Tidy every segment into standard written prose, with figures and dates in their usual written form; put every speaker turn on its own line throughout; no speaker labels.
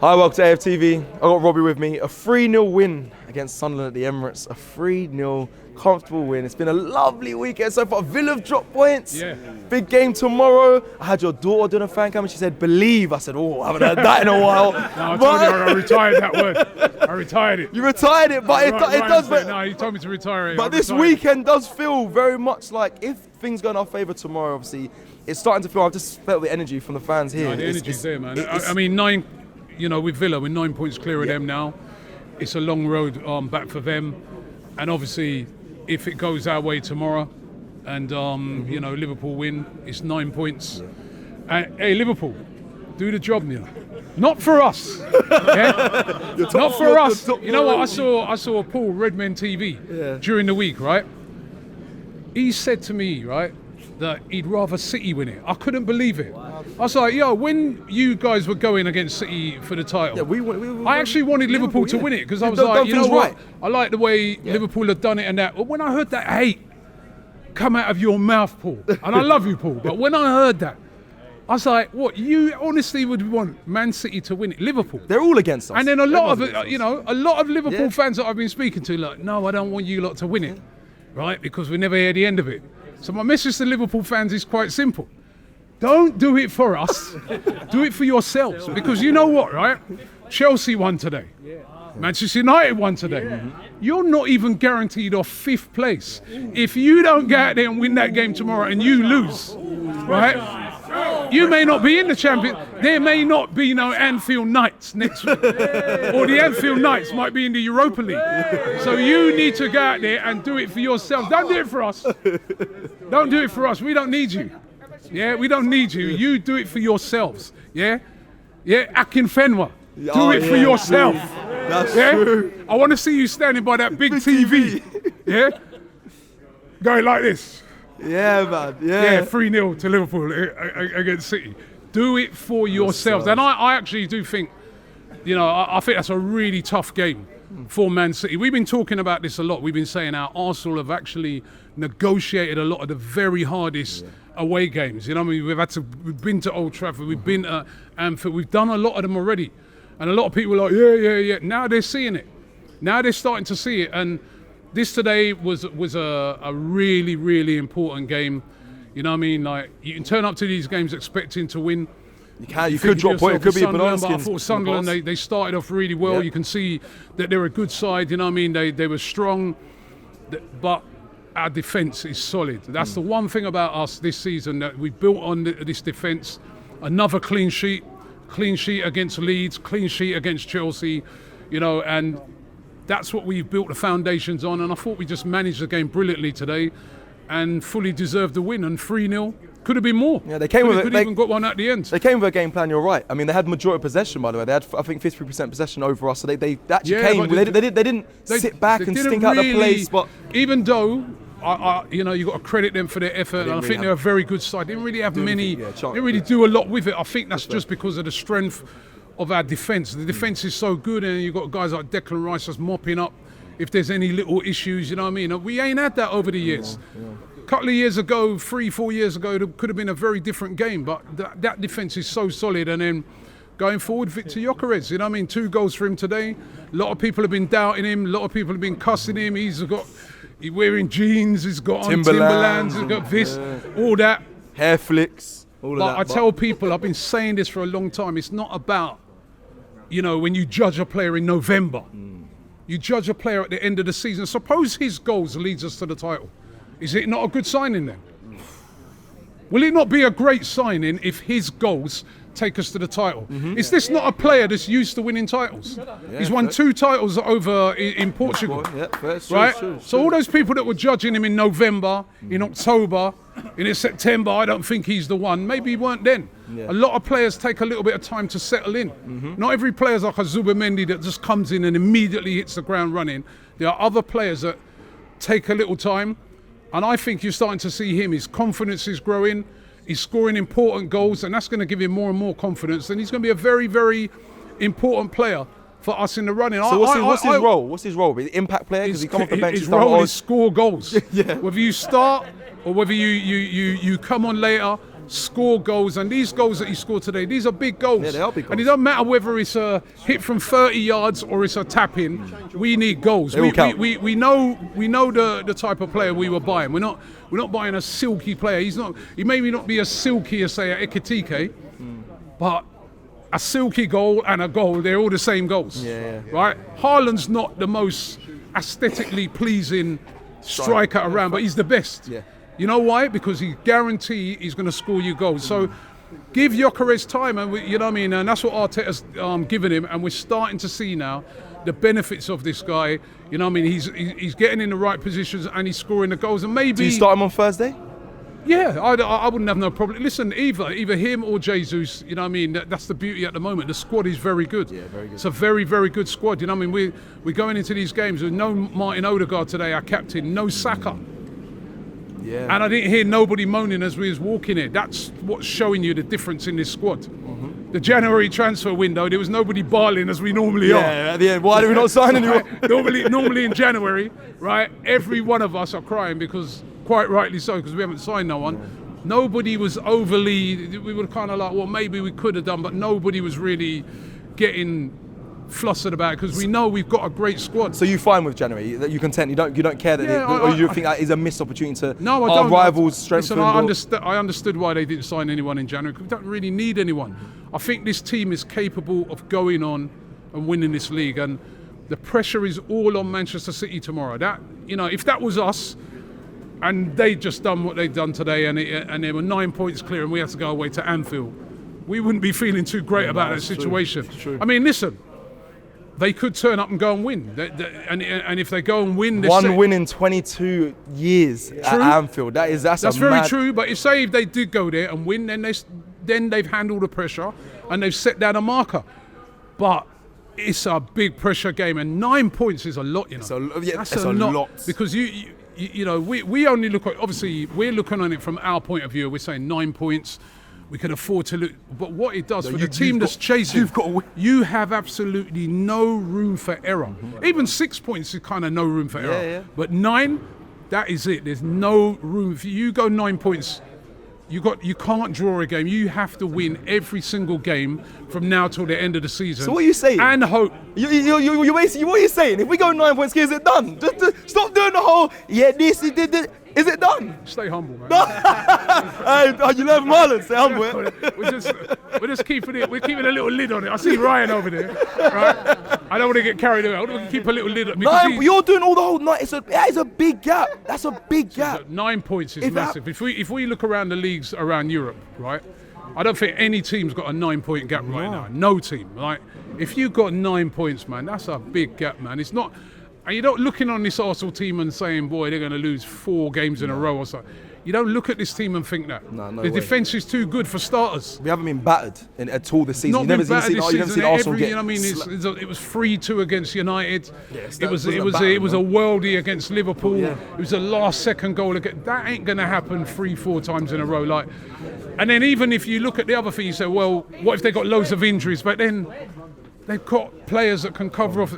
Hi, welcome to AFTV. I got Robbie with me. A 3-0 win against Sunderland at the Emirates. A 3-0 comfortable win. It's been a lovely weekend so far. Villa have dropped points.
Yeah.
Big game tomorrow. I had your daughter doing a fan cam and she said, believe. I said, oh, I haven't heard that in a while.
No, I told you I retired that word. I retired it.
You retired it, but it does.
No, you told me to retire it.
But this weekend does feel very much like if things go in our favour tomorrow, obviously, it's starting to feel, I've just felt the energy from the fans here.
No, the energy's there, man. I mean, with Villa, we're 9 points clear of them now. It's a long road back for them. And obviously, if it goes our way tomorrow and, Liverpool win, it's 9 points. Hey, Liverpool, do the job, Not for us. Yeah? Not for us. You know what? I saw Paul, Redmen TV, during the week, right? He said to me, right, that he'd rather City win it. I couldn't believe it. I was like, when you guys were going against City for the title, I actually wanted Liverpool to win it because I was like, you know what? I like the way Liverpool have done it and that. But when I heard that hate come out of your mouth, Paul, and I love you, Paul, but when I heard that, I was like, what? You honestly would want Man City to win it? Liverpool?
They're all against us.
And then a lot of Liverpool fans that I've been speaking to, like, no, I don't want you lot to win it, right? Because we never hear the end of it. So my message to Liverpool fans is quite simple. Don't do it for us. Do it for yourselves. Because you know what, right? Chelsea won today. Manchester United won today. You're not even guaranteed off 5th place. If you don't go out there and win that game tomorrow and you lose, right? You may not be in the Champions. There may not be no Anfield Knights next week. Or the Anfield Knights might be in the Europa League. So you need to go out there and do it for yourselves. Don't do it for us. Don't do it for us. We don't need you. Yeah, we don't need you. You do it for yourselves. Yeah? Yeah, Akin Fenwa. Do it for yourself.
That's true.
I want to see you standing by that big TV. Yeah? Going like this.
Yeah, man. Yeah.
3-0 to Liverpool against City. Do it for yourselves. And I actually do think, I think that's a really tough game for Man City. We've been talking about this a lot. We've been saying how Arsenal have actually negotiated a lot of the very hardest away games. We've been to Old Trafford, we've been to Anfield, we've done a lot of them already. And a lot of people are like, yeah. Now they're seeing it. Now they're starting to see it. And this today was a really, really important game. You know what I mean? Like, you can turn up to these games expecting to win.
You could drop point. It could be a banana skin.
But I thought Sunderland, they started off really well. You can see that they're a good side. You know what I mean? They were strong. But our defence is solid. That's the one thing about us this season, that we built on this defence. Another clean sheet against Leeds, clean sheet against Chelsea, and that's what we've built the foundations on. And I thought we just managed the game brilliantly today and fully deserved the win. And 3-0 could have been more. Yeah, they even got one at the end.
They came with a game plan, you're right. I mean, they had majority possession, by the way. They had, I think, 53% possession over us. So they actually came. They didn't sit back and stink out the place. But
even though, you got to credit them for their effort. And I think they're a very good side. They didn't really have many. They didn't really do a lot with it. I think that's just because of the strength of our defence. The defence is so good, and you've got guys like Declan Rice just mopping up if there's any little issues. You know what I mean? We ain't had that over the years. A couple of years ago, 3-4 years ago, it could have been a very different game. But that defence is so solid. And then going forward, Victor Gyökeres, you know what I mean? 2 goals for him today. A lot of people have been doubting him. A lot of people have been cussing him. He's wearing jeans. He's got on Timberlands. He's got this, all that.
Hair flicks.
I tell people, I've been saying this for a long time. It's not about, when you judge a player in November. You judge a player at the end of the season. Suppose his goals leads us to the title. Is it not a good signing then? Will it not be a great signing if his goals take us to the title? Is this not a player that's used to winning titles? He's won 2 titles over in Portugal, right? So all those people that were judging him in November, in October, in September, I don't think he's the one. Maybe he weren't then. A lot of players take a little bit of time to settle in. Not every player's like a Zubimendi that just comes in and immediately hits the ground running. There are other players that take a little time. And I think you're starting to see him. His confidence is growing. He's scoring important goals, and that's going to give him more and more confidence. And he's going to be a very, very important player for us in the running.
So what's his role? What's his role? The impact player? Because he come off the bench.
His role is score goals. Whether you start or whether you come on later, score goals, and these goals that he scored today, these are big goals.
Yeah, they are big goals.
And it doesn't matter whether it's a hit from 30 yards or it's a tap in. We need goals.
They all count.
We know the type of player we were buying. We're not buying a silky player. He may not be as silky as say a Ekitike, but a silky goal and a goal, they're all the same goals.
Yeah.
Right? Haaland's not the most aesthetically pleasing striker around, but he's the best.
Yeah.
You know why? Because he guarantee he's going to score you goals. So give Gyökeres time, and you know what I mean. And that's what Arteta's given him, and we're starting to see now the benefits of this guy. You know what I mean? He's getting in the right positions and he's scoring the goals. And maybe
Do you start him on Thursday?
Yeah, I wouldn't have no problem. Listen, either him or Jesus, you know what I mean? That's the beauty at the moment. The squad is very good.
Yeah, very good.
It's a very, very good squad. You know what I mean? We're going into these games with no Martin Odegaard today, our captain, no Saka.
Yeah.
And I didn't hear nobody moaning as we was walking here. That's what's showing you the difference in this squad. The January transfer window, there was nobody barling as we normally are.
Yeah, at the end, why do we not sign anyone?
Normally in January, right, every one of us are crying because, quite rightly so, because we haven't signed no one. Nobody was overly, we were kind of like, well, maybe we could have done, but nobody was really getting flustered about it because we know we've got a great squad.
So you fine with January? That you content? You don't care that,
Yeah,
or you think that is a missed opportunity to
No, I
our
don't.
rivals strengthen?
Listen, I understood why they didn't sign anyone in January. 'Cause we don't really need anyone. I think this team is capable of going on and winning this league, and the pressure is all on Manchester City tomorrow. That, you know, if that was us, and they just done what they've done today, and they were 9 points clear, and we had to go away to Anfield, we wouldn't be feeling too great about that situation.
True.
I mean, listen. They could turn up and go and win, and if they go and win,
One win in 22 years at Anfield. That's
very
mad...
true. But if they did go there and win, then they've handled the pressure and they've set down a marker. But it's a big pressure game, and 9 points is a lot. You know,
That's a lot.
because you know we only look at, obviously we're looking on it from our point of view. We're saying 9 points. We can afford to look, but what it does for the team that's chasing,
you've got to win.
You have absolutely no room for error. Even 6 points is kind of no room for error.
Yeah.
But 9, that is it. There's no room. If you go 9 points, you can't draw a game. You have to win every single game from now till the end of the season.
So what are you saying?
And hope.
What are you saying? If we go 9 points, is it done? Just stop doing the whole. Is it done?
Stay humble, man.
Hey, you love Marlon. Stay humble.
We're just keeping it. We're keeping a little lid on it. I see Ryan over there. Right? I don't want to get carried away. I want to keep a little lid on it.
You're doing all the whole night. That is a big gap. That's a big gap.
9 points is massive. If we look around the leagues around Europe, right? I don't think any team's got a 9 point gap right now. No team. Like, if you've got 9 points, man, that's a big gap, man. It's not. And you're not looking on this Arsenal team and saying, boy, they're going to lose 4 games in a row or something. You don't look at this team and think that.
No
the defence is too good for starters.
We haven't been battered at all this season.
Not
You've
been
never
battered this season.
seen Arsenal get...
You know what I mean? It was 3-2 against United.
Yes,
it was a worldie against Liverpool. Yeah. It was a last second goal. That ain't going to happen 3-4 times in a row. Like, and then even if you look at the other thing, you say, well, what if they got loads of injuries? But then they've got players that can cover off.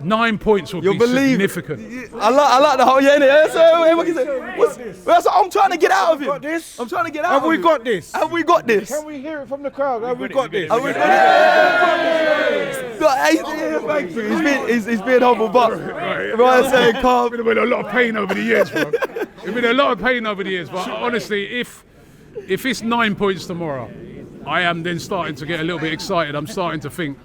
9 points would be significant.
I like the whole So I'm trying to get out of him. I'm trying to get out.
Have we got this?
Have we got this?
Can we hear it from the crowd? Have we got this?
Have we got this? Thank you. He's being humble, but Ryan saying calm.
There's been a lot of pain over the years, bro. There's been a lot of pain over the years, but honestly, if it's 9 points tomorrow, I am then starting to get a little bit excited. I'm starting to think,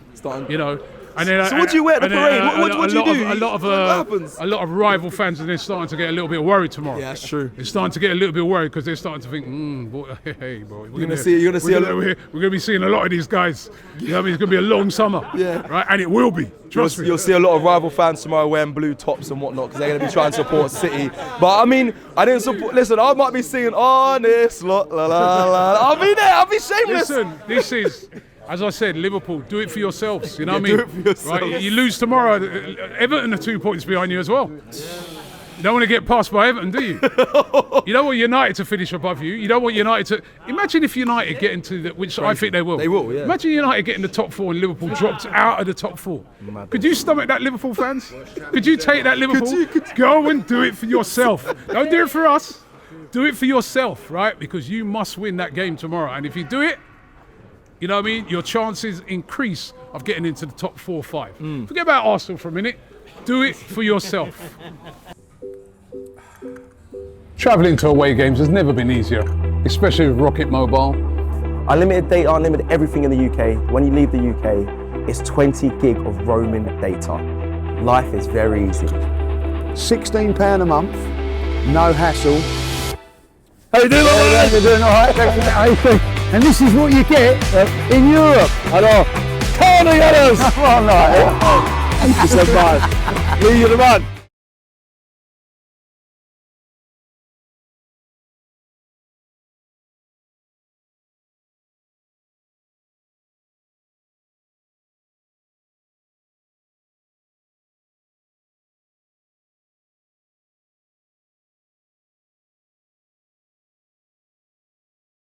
you know. And then,
so what do you wear at the parade? What do you do?
A lot of rival fans are then starting to get a little bit worried tomorrow.
Yeah, that's true.
They're starting to get a little bit worried because they're starting to think, boy, hey, boy, we're going to be seeing a lot of these guys. You know what I mean? It's going to be a long summer.
Yeah.
Right? And it will be. Trust me.
You'll see a lot of rival fans tomorrow wearing blue tops and whatnot because they're going to be trying to support City. But I mean, I didn't support. Listen, I might be singing honest, la la la. I'll be there. I'll be shameless.
Listen, this is. As I said, Liverpool, do it for yourselves. You know what I mean?
Do it for yourselves.
Right? You lose tomorrow, Everton are 2 points behind you as well. You don't want to get passed by Everton, do you? You don't want United to finish above you. You don't want United to... Imagine if United get into the... Which I think they will.
They will, yeah.
Imagine United getting the top 4 and Liverpool dropped out of the top 4. Could you stomach that, Liverpool fans? Could you take that, Liverpool? Go and do it for yourself. Don't do it for us. Do it for yourself, right? Because you must win that game tomorrow. And if you do it, you know what I mean? Your chances increase of getting into the top 4 or 5. Forget about Arsenal for a minute. Do it for yourself. Travelling to away games has never been easier, especially with Rocket Mobile.
Unlimited data, unlimited everything in the UK. When you leave the UK, it's 20 gig of roaming data. Life is very easy.
£16 a month, no hassle.
How you doing, man?
You're doing all right? And this is what you get in Europe.
I know. Come on, the others!
Come on, like,
It's a man. Lee, you're the man.